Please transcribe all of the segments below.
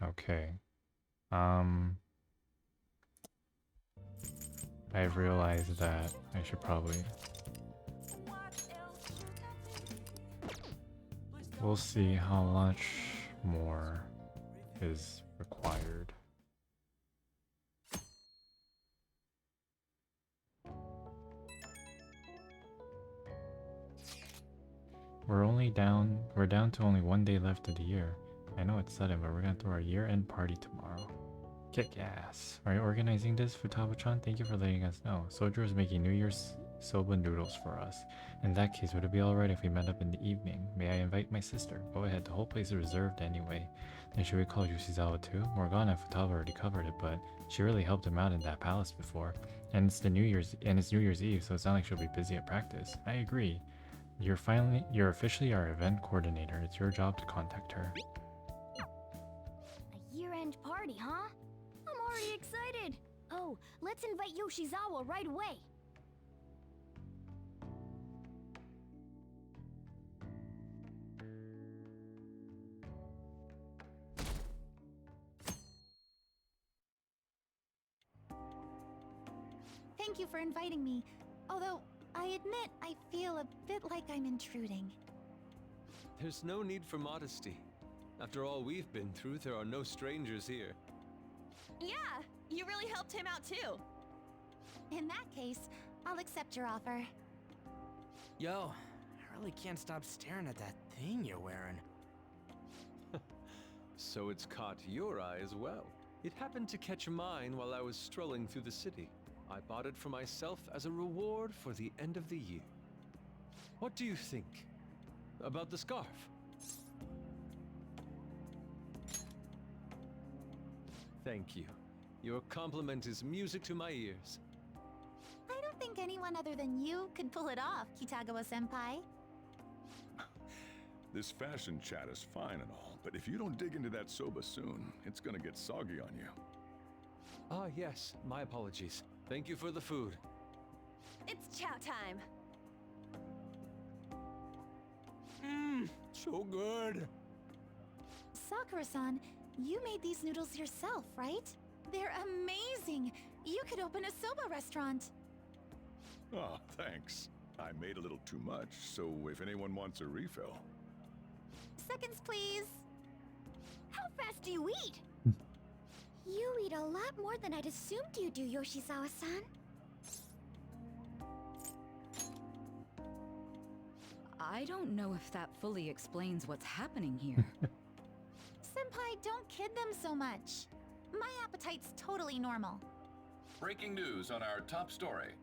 Okay. I realized that I should probably... We'll see how much more is required. We're down to only 1 day left of the year. I know it's sudden, but we're gonna throw our year-end party tomorrow. Kick ass. Are you organizing this, Futaba-chan? Thank you for letting us know. Sojo is making New Year's soba noodles for us. In that case, would it be alright if we met up in the evening? May I invite my sister? Go ahead, the whole place is reserved anyway. Then should we call Yoshizawa too? Morgana and Futaba already covered it, but she really helped him out in that palace before. And it's New Year's Eve, so it's not like she'll be busy at practice. I agree. You're officially our event coordinator. It's your job to contact her. A year-end party, huh? I'm already excited. Oh, let's invite Yoshizawa right away. Thank you for inviting me. Although, I admit I feel a bit like I'm intruding. There's no need for modesty. After all we've been through, there are no strangers here. Yeah, you really helped him out too. In that case, I'll accept your offer. Yo, I really can't stop staring at that thing you're wearing. So it's caught your eye as well. It happened to catch mine while I was strolling through the city. I bought it for myself as a reward for the end of the year. What do you think about the scarf? Thank you. Your compliment is music to my ears. I don't think anyone other than you could pull it off, Kitagawa-senpai. This fashion chat is fine and all, but if you don't dig into that soba soon, it's gonna get soggy on you. Ah, yes, my apologies. Thank you for the food. It's chow time. Mmm, so good. Sakura-san, you made these noodles yourself, right? They're amazing! You could open a soba restaurant. Oh, thanks. I made a little too much, so if anyone wants a refill. Seconds, please. How fast do you eat? You eat a lot more than I'd assumed you do, Yoshizawa-san. I don't know if that fully explains what's happening here. Senpai, don't kid them so much. My appetite's totally normal. Breaking news on our top story.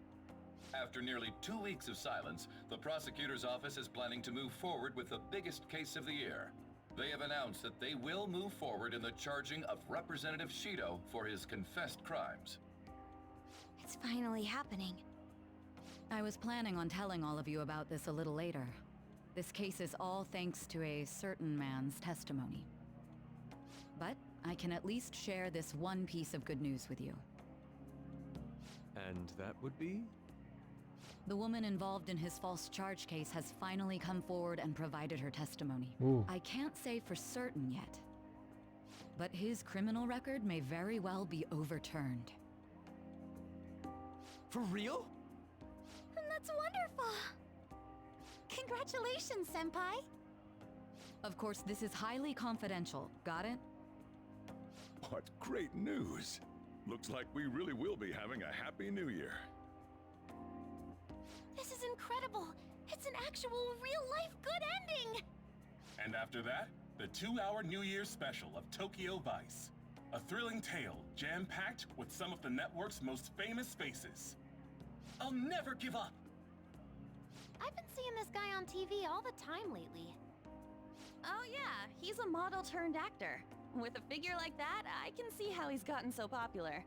After nearly 2 weeks of silence, the prosecutor's office is planning to move forward with the biggest case of the year. They have announced that they will move forward in the charging of Representative Shido for his confessed crimes. It's finally happening. I was planning on telling all of you about this a little later. This case is all thanks to a certain man's testimony. But I can at least share this one piece of good news with you. And that would be? The woman involved in his false charge case has finally come forward and provided her testimony. Ooh. I can't say for certain yet, but his criminal record may very well be overturned. For real? That's wonderful! Congratulations, Senpai! Of course, this is highly confidential. Got it? What great news! Looks like we really will be having a happy new year. This is incredible! It's an actual real-life good ending! And after that, the 2-hour New Year's special of Tokyo Vice. A thrilling tale, jam-packed with some of the network's most famous faces. I'll never give up! I've been seeing this guy on TV all the time lately. Oh yeah, he's a model turned actor. With a figure like that, I can see how he's gotten so popular.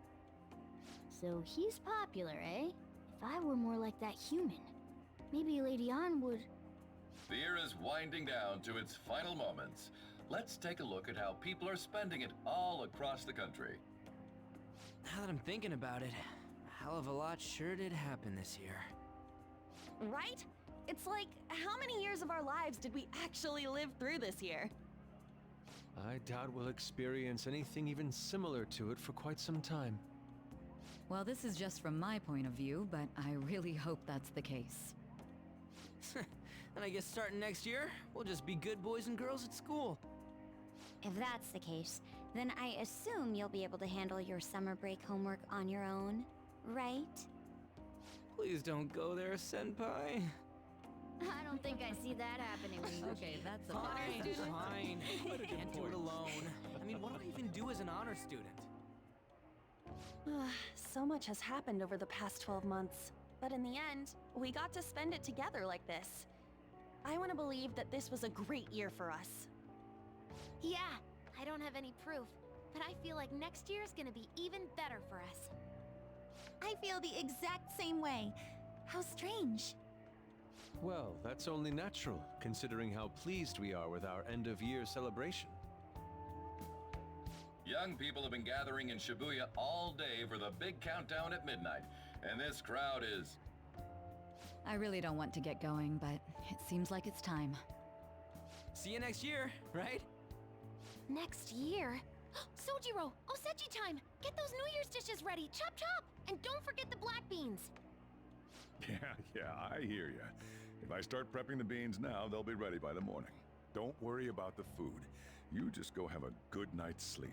So he's popular, eh? If I were more like that human, maybe Lady Ann would... The year is winding down to its final moments. Let's take a look at how people are spending it all across the country. Now that I'm thinking about it, a hell of a lot sure did happen this year. Right? It's like, how many years of our lives did we actually live through this year? I doubt we'll experience anything even similar to it for quite some time. Well, this is just from my point of view, but I really hope that's the case. And I guess starting next year, we'll just be good boys and girls at school. If that's the case, then I assume you'll be able to handle your summer break homework on your own, right? Please don't go there, Senpai. I don't think I see that happening. Okay, that's a Fine, better suggestion. fine. Can't do it alone. I mean, what do I even do as an honor student? So much has happened over the past 12 months. But in the end, we got to spend it together like this. I want to believe that this was a great year for us. Yeah, I don't have any proof, but I feel like next year is gonna be even better for us. I feel the exact same way. How strange. Well, that's only natural, considering how pleased we are with our end-of-year celebration. Young people have been gathering in Shibuya all day for the big countdown at midnight, and this crowd is... I really don't want to get going, but it seems like it's time. See you next year, right? Next year? Sojiro! Osechi time! Get those New Year's dishes ready! Chop chop! And don't forget the black beans! Yeah, I hear ya. If I start prepping the beans now, they'll be ready by the morning. Don't worry about the food. You just go have a good night's sleep.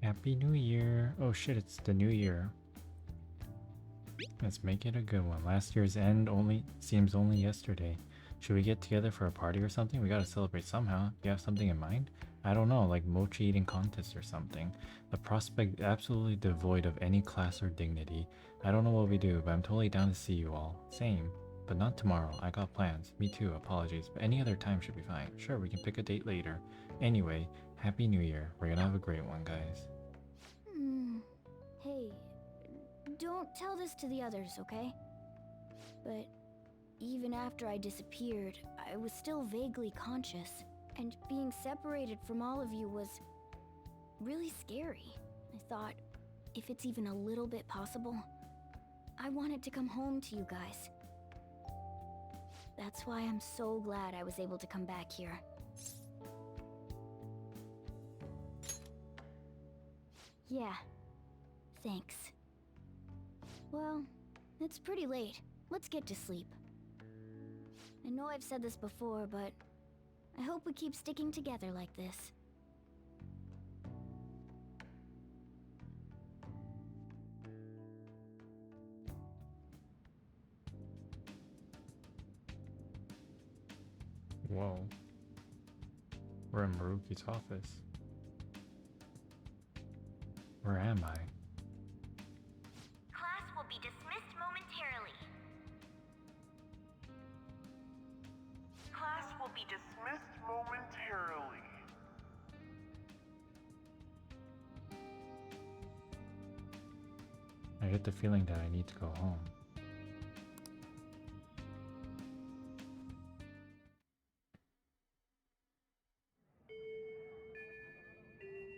Happy New Year. Oh shit, it's the new year. Let's make it a good one. Last year's end seems only yesterday. Should we get together for a party or something? We gotta celebrate somehow. Do you have something in mind? I don't know, like mochi eating contest or something. The prospect absolutely devoid of any class or dignity. I don't know what we do, but I'm totally down to see you all. Same. But not tomorrow. I got plans. Me too, apologies. But any other time should be fine. Sure, we can pick a date later. Anyway, Happy New Year. We're gonna have a great one, guys. Hey, don't tell this to the others, okay? But even after I disappeared, I was still vaguely conscious. And being separated from all of you was really scary. I thought, if it's even a little bit possible, I wanted to come home to you guys. That's why I'm so glad I was able to come back here. Yeah, thanks. Well, it's pretty late. Let's get to sleep. I know I've said this before, but I hope we keep sticking together like this. Whoa. We're in Maruki's office. Where am I? Class will be dismissed momentarily. Class will be dismissed momentarily. I get the feeling that I need to go home.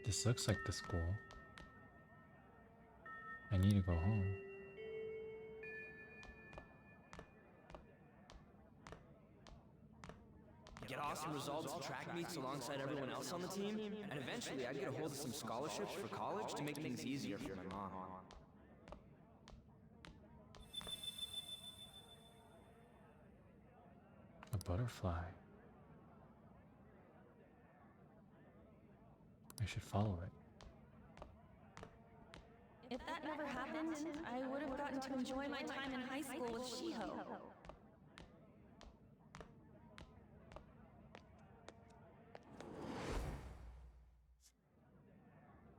This looks like the school. I need to go home. Get awesome results at track meets alongside everyone else on the team, and eventually I'd get a hold of some scholarships for college to make things easier for my mom. A butterfly. I should follow it. If that never happened, I would have gotten to enjoy my time in high school with Shiho.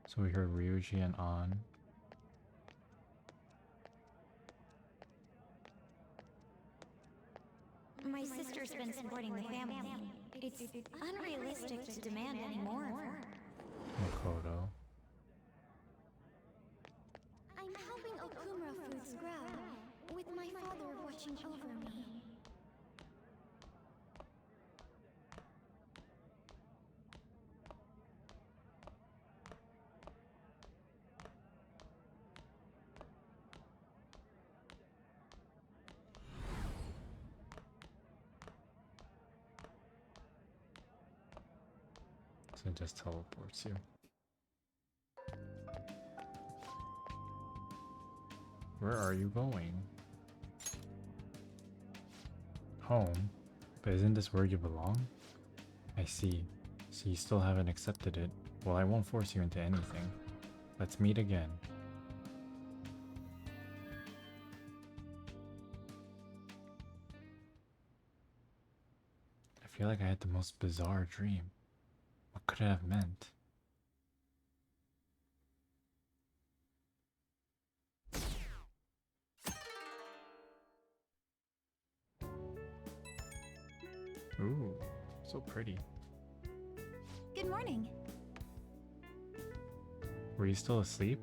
So we heard Ryuji and An. My sister's been supporting the family. It's unrealistic to demand any more of her. Makoto. I'm helping Okumura Foods grow, with my father watching over me. So it just teleports you. Where are you going? Home? But isn't this where you belong? I see. So you still haven't accepted it. Well, I won't force you into anything. Let's meet again. I feel like I had the most bizarre dream. What could it have meant? Ooh, so pretty. Good morning. Were you still asleep?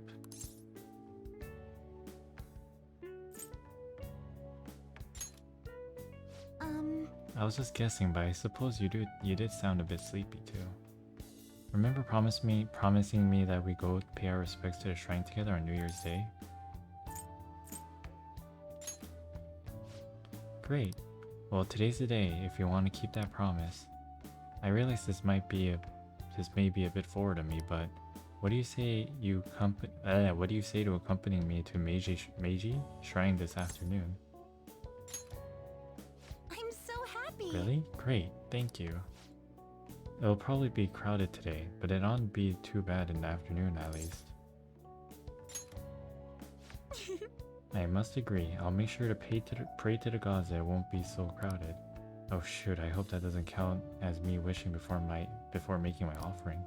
I was just guessing, but I suppose you did sound a bit sleepy too. Remember promising me that we go pay our respects to the shrine together on New Year's Day? Great. Well, today's the day if you want to keep that promise. I realize this may be a bit forward of me, but what do you say to accompanying me to Meiji Shrine this afternoon? I'm so happy. Really? Great, thank you. It'll probably be crowded today, but it oughtn't be too bad in the afternoon at least. I must agree, I'll make sure to pray to the gods that it won't be so crowded. Oh shoot, I hope that doesn't count as me wishing before making my offering.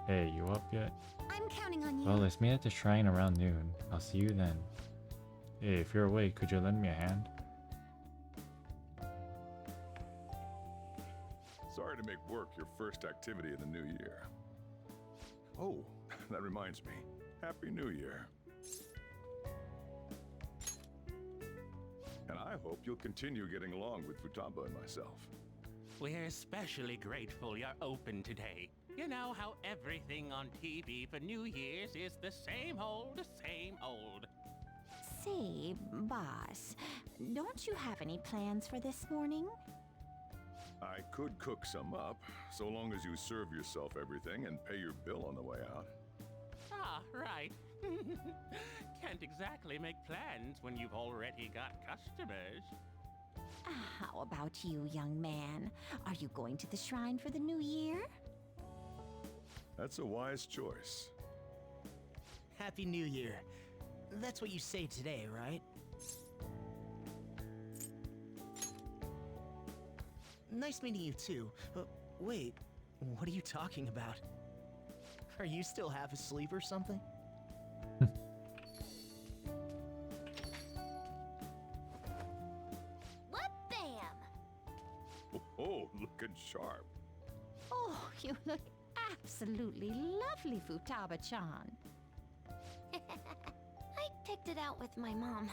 Hey, you up yet? I'm counting on you. Well, let's meet at the shrine around noon. I'll see you then. Hey, if you're awake, could you lend me a hand? Sorry to make work your first activity in the new year. Oh, that reminds me. Happy New Year. And I hope you'll continue getting along with Futaba and myself. We're especially grateful you're open today. You know how everything on TV for New Year's is the same old, same old. Say, boss, don't you have any plans for this morning? I could cook some up, so long as you serve yourself everything and pay your bill on the way out. Ah, right. Can't exactly make plans when you've already got customers. How about you, young man? Are you going to the shrine for the new year? That's a wise choice. Happy New Year. That's what you say today, right? Nice meeting you too. Wait, what are you talking about? Are you still half asleep or something? What bam? Oh, looking sharp. Oh, you look absolutely lovely, Futaba-chan. I picked it out with my mom.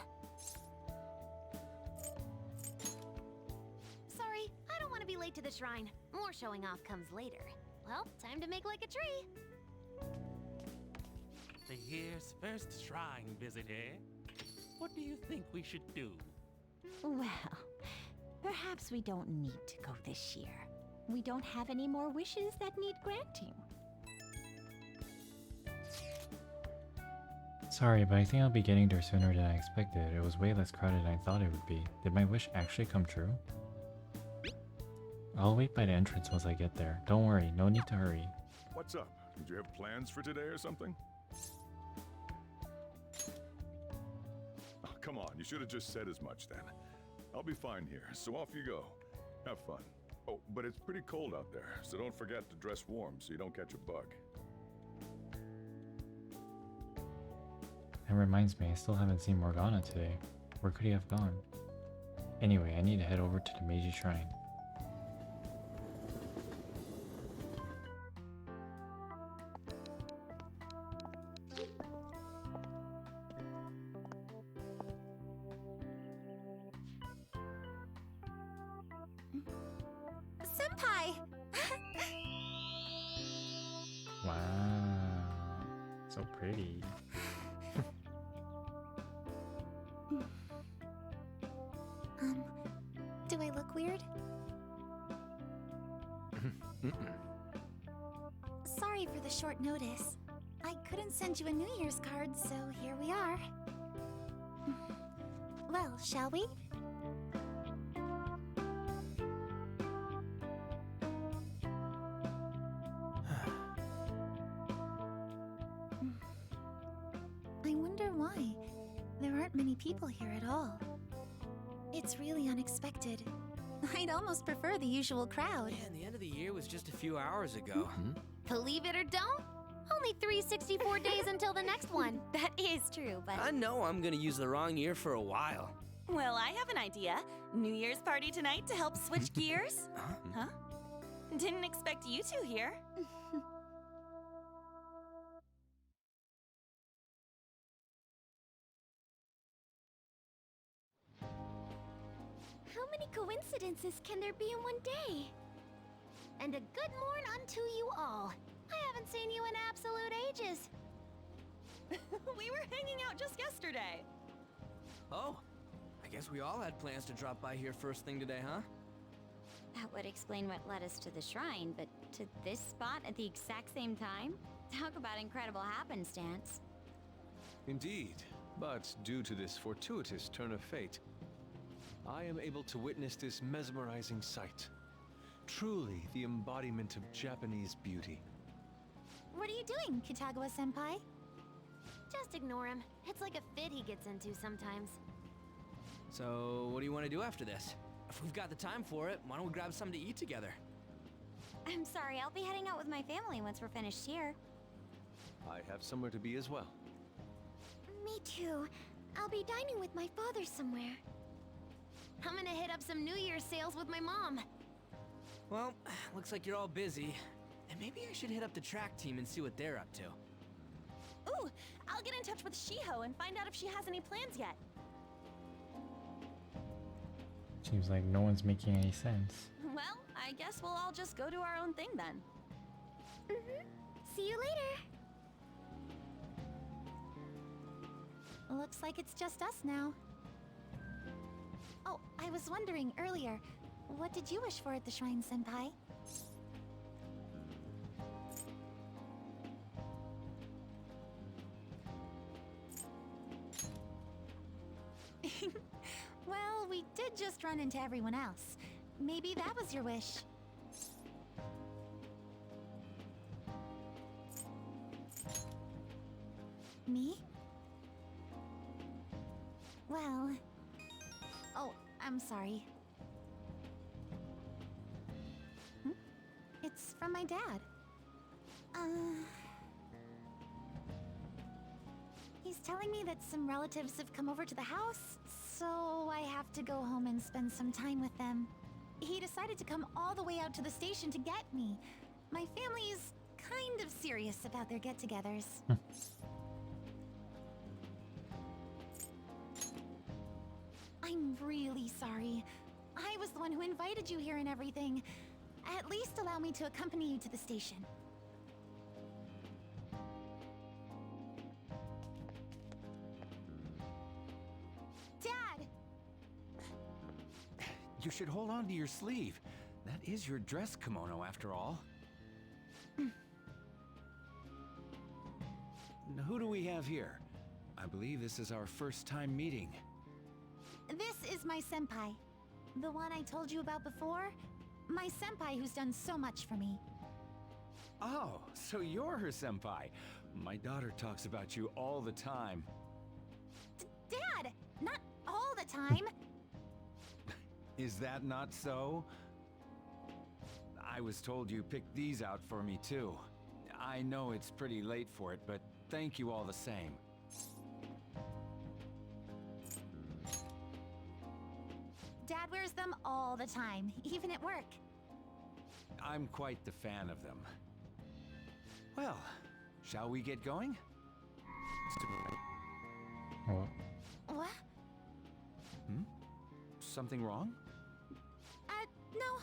Sorry, I don't want to be late to the shrine. More showing off comes later. Well, time to make like a tree. The year's first shrine visit, eh? What do you think we should do? Well, perhaps we don't need to go this year. We don't have any more wishes that need granting. Sorry, but I think I'll be getting there sooner than I expected. It was way less crowded than I thought it would be. Did my wish actually come true? I'll wait by the entrance once I get there. Don't worry, no need to hurry. What's up? Did you have plans for today or something? Oh, come on, you should have just said as much then. I'll be fine here, so off you go. Have fun. Oh, but it's pretty cold out there, so don't forget to dress warm so you don't catch a bug. That reminds me, I still haven't seen Morgana today. Where could he have gone? Anyway, I need to head over to the Meiji Shrine. Senpai! Wow, so pretty. Do I look weird? sorry for the short notice. I couldn't send you a New Year's card, so here we are. Well, shall we? I wonder why. There aren't many people here at all. It's really unexpected. I'd almost prefer the usual crowd. Yeah, and the end of the year was just a few hours ago. Believe it or don't, only 364 days until the next one. That is true, but... I know I'm gonna use the wrong year for a while. Well, I have an idea. New Year's party tonight to help switch gears? Huh? Didn't expect you two here. How many coincidences can there be in one day? And a good morn unto you all. I haven't seen you in absolute ages. We were hanging out just yesterday. Oh, I guess we all had plans to drop by here first thing today, huh? That would explain what led us to the shrine, but to this spot at the exact same time? Talk about incredible happenstance. Indeed, but due to this fortuitous turn of fate, I am able to witness this mesmerizing sight. Truly the embodiment of Japanese beauty. What are you doing, Kitagawa-senpai? Just ignore him. It's like a fit he gets into sometimes. So, what do you want to do after this? If we've got the time for it, why don't we grab something to eat together? I'm sorry, I'll be heading out with my family once we're finished here. I have somewhere to be as well. Me too. I'll be dining with my father somewhere. I'm gonna hit up some New Year's sales with my mom. Well, looks like you're all busy. And maybe I should hit up the track team and see what they're up to. Ooh, I'll get in touch with Shiho and find out if she has any plans yet. Seems like no one's making any sense. Well, I guess we'll all just go do our own thing then. See you later. Looks like it's just us now. Oh, I was wondering earlier, what did you wish for at the shrine, Senpai? Well, we did just run into everyone else. Maybe that was your wish. Me? Well... Oh, I'm sorry. It's from my dad. He's telling me that some relatives have come over to the house, so I have to go home and spend some time with them. He decided to come all the way out to the station to get me. My family's kind of serious about their get-togethers. I'm really sorry. I was the one who invited you here and everything. At least allow me to accompany you to the station. Dad! You should hold on to your sleeve. That is your dress kimono, after all. Now, who do we have here? I believe this is our first time meeting. This is my senpai. The one I told you about before? My senpai who's done so much for me. Oh, so you're her senpai. My daughter talks about you all the time. Dad! Not all the time! Is that not so? I was told you picked these out for me too. I know it's pretty late for it, but thank you all the same. Dad wears them all the time, even at work. I'm quite the fan of them. Well, shall we get going? What? What? Something wrong? No,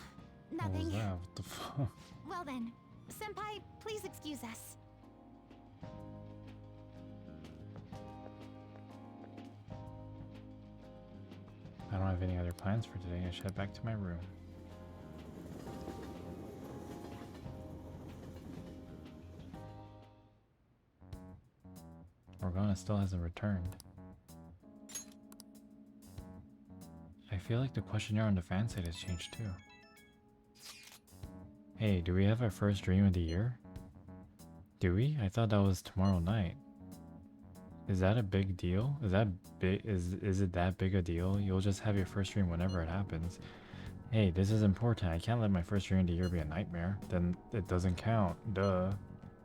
What was nothing. that? What the fuck? Well then, senpai, please excuse us. I don't have any other plans for today. I should head back to my room. Organa still hasn't returned. I feel like the questionnaire on the fan site has changed too. Hey, do we have our first dream of the year? Do we? I thought that was tomorrow night. Is that a big deal? Is it that big a deal? You'll just have your first dream whenever it happens. Hey, this is important. I can't let my first dream of the year be a nightmare. Then it doesn't count. Duh.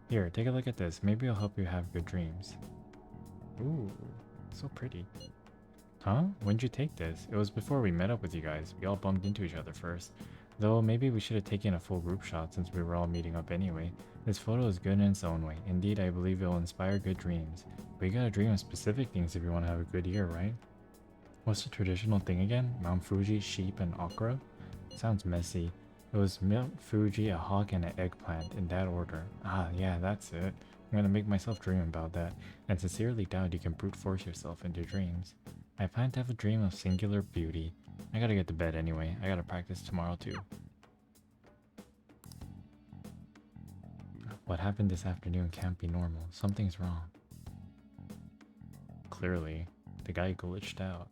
Here, take a look at this. Maybe it'll help you have good dreams. Ooh, so pretty. Huh? When'd you take this? It was before we met up with you guys. We all bumped into each other first. Though maybe we should have taken a full group shot since we were all meeting up anyway. This photo is good in its own way. Indeed, I believe it will inspire good dreams. But you gotta dream of specific things if you want to have a good year, right? What's the traditional thing again? Mount Fuji, sheep, and okra? Sounds messy. It was Mount Fuji, a hawk, and an eggplant, in that order. Ah, yeah, that's it. I'm gonna make myself dream about that, and sincerely doubt you can brute force yourself into dreams. I plan to have a dream of singular beauty. I gotta get to bed anyway. I gotta practice tomorrow too. What happened this afternoon can't be normal. Something's wrong. Clearly, the guy glitched out.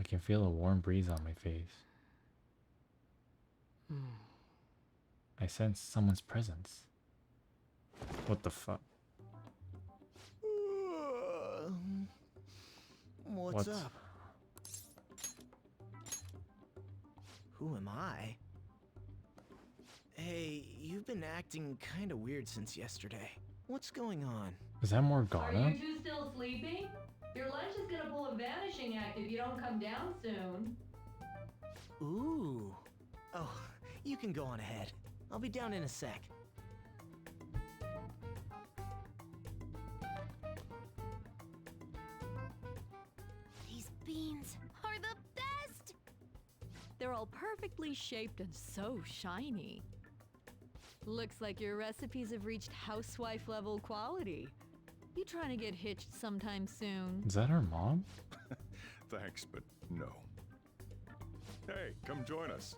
I can feel a warm breeze on my face. I sense someone's presence. What the fuck? What's up? Who am I? Hey, you've been acting kinda weird since yesterday. What's going on? Is that Morgana? Are you two still sleeping? Your lunch is gonna pull a vanishing act if you don't come down soon. Ooh. Oh, you can go on ahead. I'll be down in a sec. These beans are the best! They're all perfectly shaped and so shiny. Looks like your recipes have reached housewife level quality. You trying to get hitched sometime soon? Is that her mom? Thanks, but no. Hey, come join us.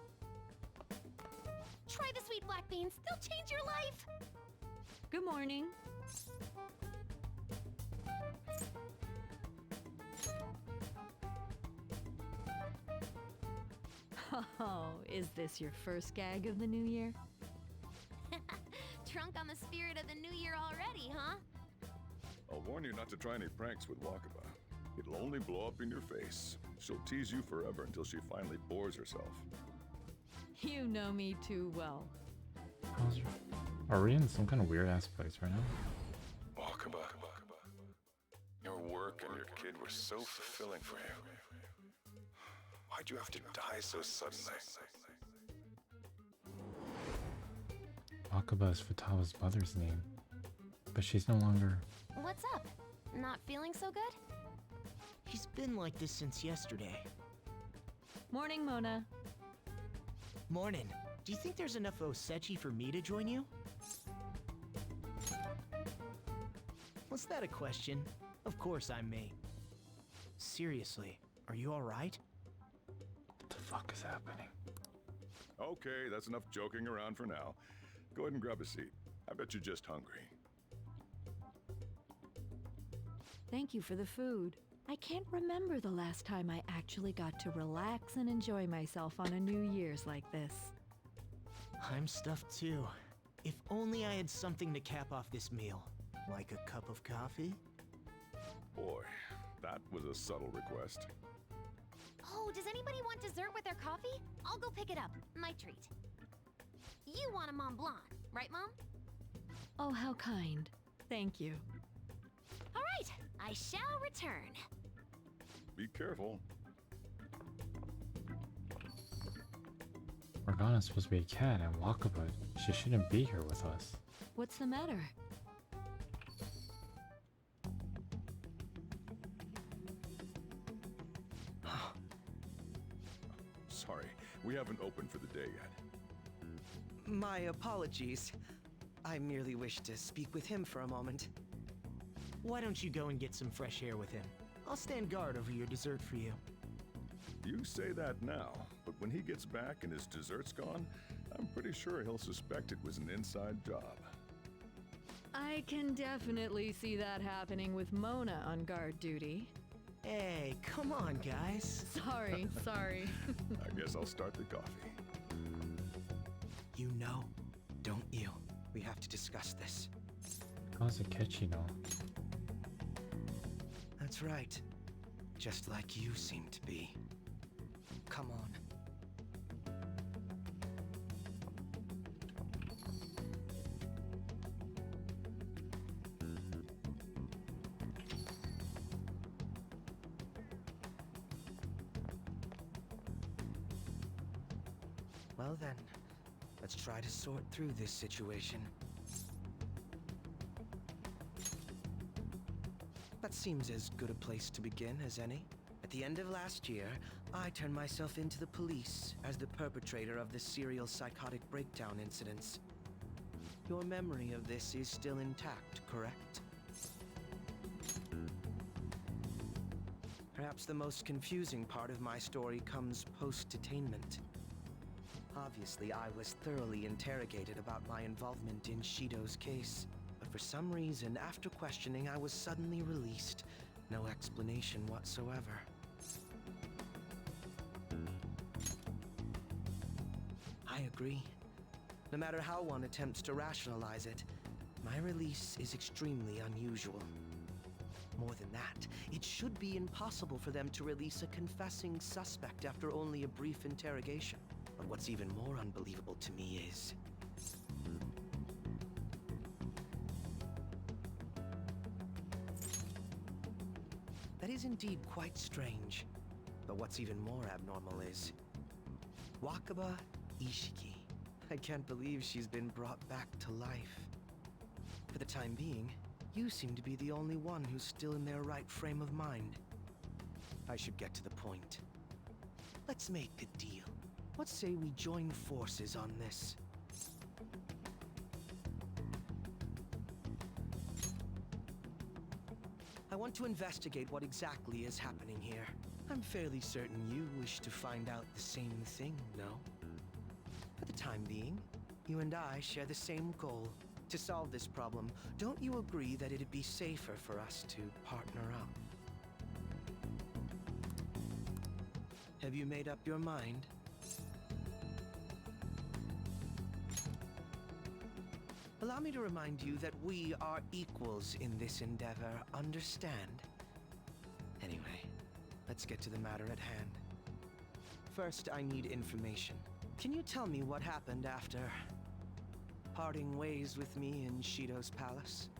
Try the sweet black beans. They'll change your life. Good morning. Oh, is this your first gag of the new year? Drunk on the spirit of the new year already, huh? I'll warn you not to try any pranks with Wakaba. It'll only blow up in your face. She'll tease you forever until she finally bores herself. You know me too well. Are we in some kind of weird ass place right now? Wakaba, your work and your kid were so fulfilling for you. Why'd you have to die so suddenly? Wakaba is Futawa's mother's name, but she's no longer... What's up? Not feeling so good? He's been like this since yesterday. Morning, Mona. Morning. Do you think there's enough Osechi for me to join you? Was that a question? Of course I'm me. Seriously, are you alright? What the fuck is happening? Okay, that's enough joking around for now. Go ahead and grab a seat. I bet you're just hungry. Thank you for the food. I can't remember the last time I actually got to relax and enjoy myself on a New Year's like this. I'm stuffed too. If only I had something to cap off this meal. Like a cup of coffee? Boy, that was a subtle request. Oh, does anybody want dessert with their coffee? I'll go pick it up. My treat. You want a Mont Blanc, right, Mom? Oh, how kind. Thank you. All right, I shall return. Be careful. Organa's supposed to be a cat and Wakaba, she shouldn't be here with us. What's the matter? Sorry, we haven't opened for the day yet. My apologies. I merely wish to speak with him for a moment. Why don't you go and get some fresh air with him? I'll stand guard over your dessert for you. You say that now, but when he gets back and his dessert's gone, I'm pretty sure he'll suspect it was an inside job. I can definitely see that happening with Mona on guard duty. Hey, come on, guys. Sorry. I guess I'll start the coffee. You know, don't you? We have to discuss this. How's it catchy now? That's right. Just like you seem to be. Come on. Well then, let's try to sort through this situation. That seems as good a place to begin as any. At the end of last year, I turned myself into the police as the perpetrator of the serial psychotic breakdown incidents. Your memory of this is still intact, correct? Perhaps the most confusing part of my story comes post-detainment. Obviously, I was thoroughly interrogated about my involvement in Shido's case, but for some reason, after questioning, I was suddenly released. No explanation whatsoever. I agree. No matter how one attempts to rationalize it, my release is extremely unusual. More than that, it should be impossible for them to release a confessing suspect after only a brief interrogation. But what's even more unbelievable to me is... that is indeed quite strange. But what's even more abnormal is... Wakaba Ishiki. I can't believe she's been brought back to life. For the time being, you seem to be the only one who's still in their right frame of mind. I should get to the point. Let's make a deal. What say we join forces on this? I want to investigate what exactly is happening here. I'm fairly certain you wish to find out the same thing, no? For the time being, you and I share the same goal. To solve this problem, don't you agree that it'd be safer for us to partner up? Have you made up your mind? Allow me to remind you that we are equals in this endeavor, understand? Anyway, let's get to the matter at hand. First, I need information. Can you tell me what happened after parting ways with me in Shido's palace?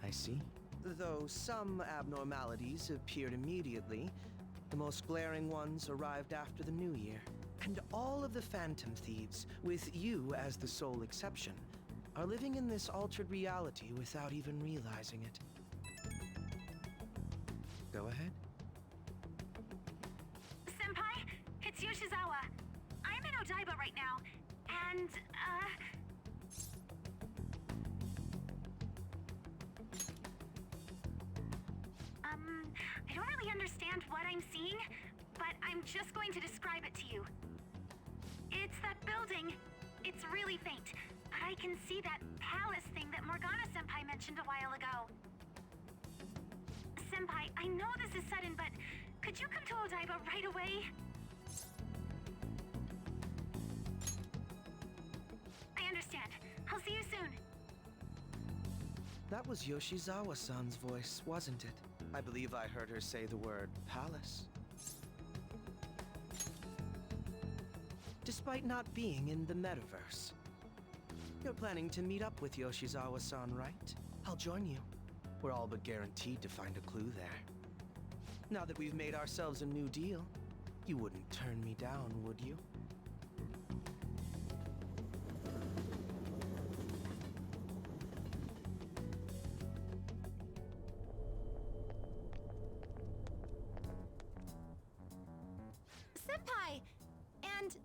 I see. Though some abnormalities appeared immediately, the most glaring ones arrived after the new year. And all of the Phantom Thieves, with you as the sole exception, are living in this altered reality without even realizing it. Go ahead. Senpai, it's Yoshizawa. I'm in Odaiba right now, and, I don't really understand what I'm seeing, but I'm just going to describe it to you. It's that building. It's really faint, but I can see that palace thing that Morgana-senpai mentioned a while ago. Senpai, I know this is sudden, but could you come to Odaiba right away? I understand. I'll see you soon. That was Yoshizawa-san's voice, wasn't it? I believe I heard her say the word palace. Despite not being in the metaverse. You're planning to meet up with Yoshizawa-san, right? I'll join you. We're all but guaranteed to find a clue there. Now that we've made ourselves a new deal, you wouldn't turn me down, would you? Senpai! And...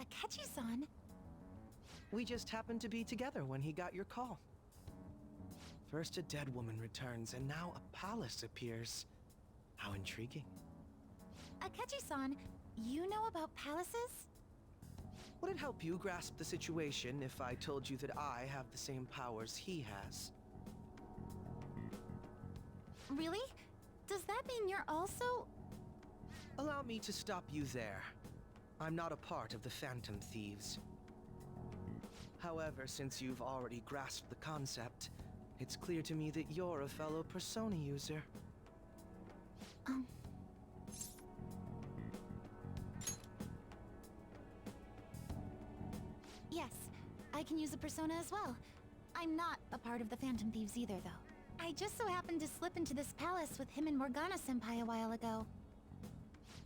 Akechi-san? We just happened to be together when he got your call. First a dead woman returns, and now a palace appears. How intriguing. Akechi-san, you know about palaces? Would it help you grasp the situation if I told you that I have the same powers he has? Really? Does that mean you're also... Allow me to stop you there. I'm not a part of the Phantom Thieves. However, since you've already grasped the concept, it's clear to me that you're a fellow Persona user. Yes, I can use a persona as well. I'm not a part of the Phantom Thieves either, though. I just so happened to slip into this palace with him and Morgana-senpai a while ago.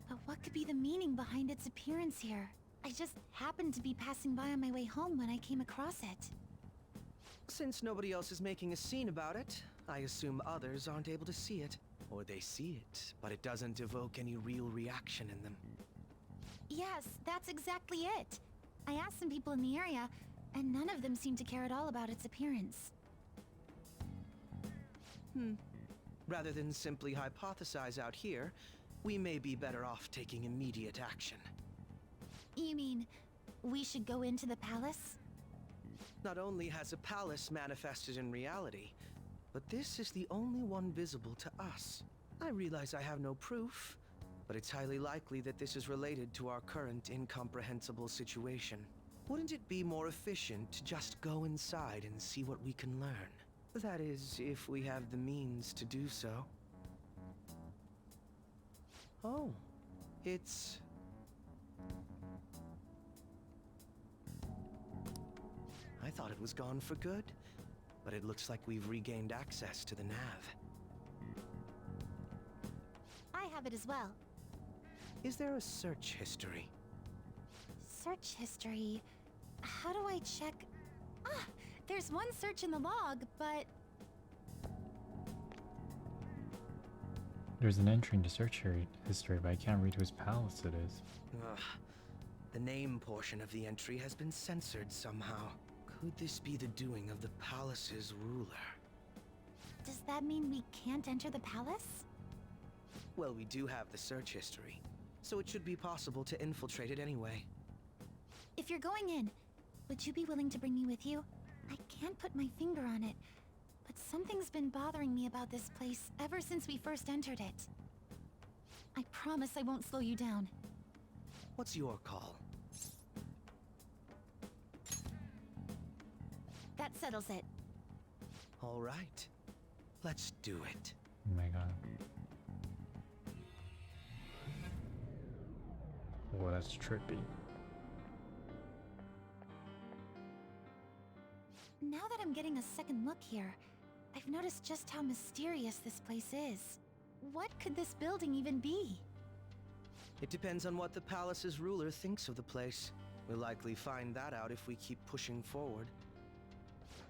But what could be the meaning behind its appearance here? I just happened to be passing by on my way home when I came across it. Since nobody else is making a scene about it, I assume others aren't able to see it. Or they see it, but it doesn't evoke any real reaction in them. Yes, that's exactly it. I asked some people in the area, and none of them seemed to care at all about its appearance. Rather than simply hypothesize out here, we may be better off taking immediate action. You mean, we should go into the palace? Not only has a palace manifested in reality, but this is the only one visible to us. I realize I have no proof, but it's highly likely that this is related to our current incomprehensible situation. Wouldn't it be more efficient to just go inside and see what we can learn? That is, if we have the means to do so. Oh, it's... I thought it was gone for good, but it looks like we've regained access to the nav. I have it as well. Is there a search history? Search history? How do I check? Ah, there's one search in the log, but... There's an entry into search history, but I can't read whose palace it is. Ugh. The name portion of the entry has been censored somehow. Could this be the doing of the palace's ruler? Does that mean we can't enter the palace? Well, we do have the search history, so it should be possible to infiltrate it anyway. If you're going in, would you be willing to bring me with you? I can't put my finger on it, but something's been bothering me about this place ever since we first entered it. I promise I won't slow you down. What's your call? That settles it. All right. Let's do it. Oh my god. Oh, that's trippy. Now that I'm getting a second look here, I've noticed just how mysterious this place is. What could this building even be? It depends on what the palace's ruler thinks of the place. We'll likely find that out if we keep pushing forward.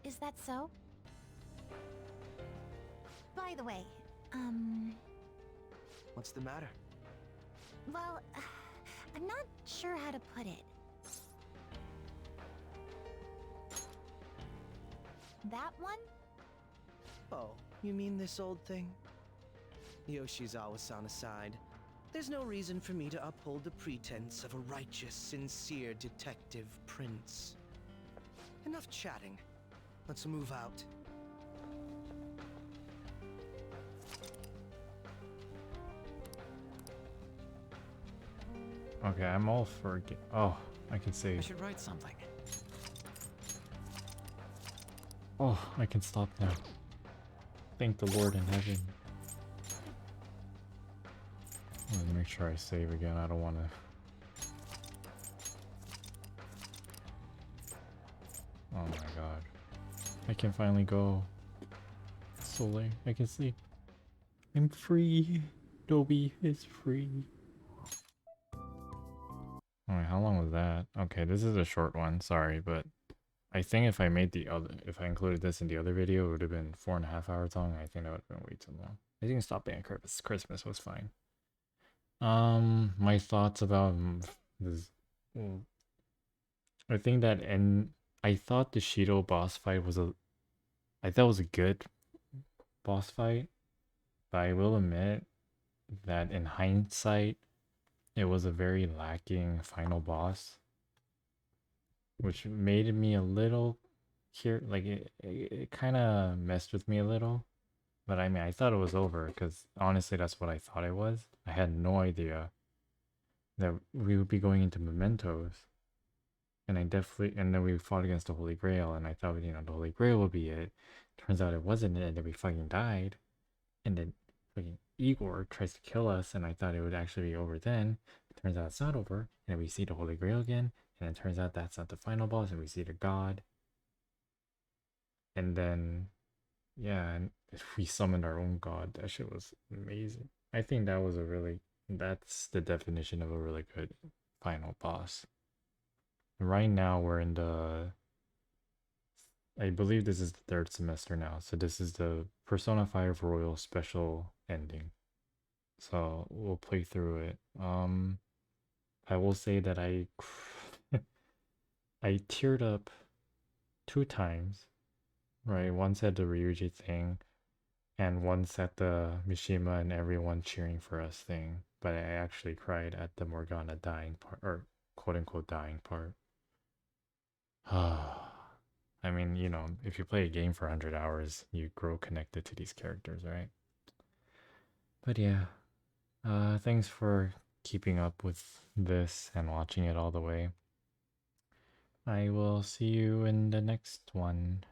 Is that so? By the way, What's the matter? well, I'm not sure how to put it. That one? Oh, you mean this old thing? Yoshizawa-san aside, there's no reason for me to uphold the pretense of a righteous, sincere detective prince. Enough chatting. Let's move out. Okay, I'm all for... Oh, I can say... I should write something. Oh, I can stop now. Thank the Lord in heaven. Let me make sure I save again. I don't want to... Oh my god. I can finally go. Solar. I can see. I'm free. Dobby is free. Alright, how long was that? Okay, this is a short one. Sorry, but I think if I made the other, if I included this in the other video, it would have been 4.5 hours long. I think that would have been way too long. I think stopping at Christmas was fine. My thoughts about this. I think that, and I thought the Shido boss fight was I thought it was a good boss fight, but I will admit, that in hindsight, it was a very lacking final boss, which made me a little here, like it kind of messed with me a little. But I mean, I thought it was over because honestly, that's what I thought it was. I had no idea that we would be going into Mementos. And and then we fought against the Holy Grail, and I thought, you know, the Holy Grail would be it. Turns out it wasn't it, and then we fucking died. And then fucking Igor tries to kill us, and I thought it would actually be over then. Turns out it's not over, and then we see the Holy Grail again, and it turns out that's not the final boss, and we see the God. And then, yeah, and we summoned our own God. That shit was amazing. I think that's the definition of a really good final boss. Right now we're in I believe this is the third semester now, so this is the Persona 5 Royal special ending. So we'll play through it. I will say that I teared up 2 times, right? Once at the Ryuji thing, and once at the Mishima and everyone cheering for us thing. But I actually cried at the Morgana dying part, or quote unquote dying part. I mean, you know, if you play a game for 100 hours, you grow connected to these characters, right? But yeah, thanks for keeping up with this and watching it all the way. I will see you in the next one.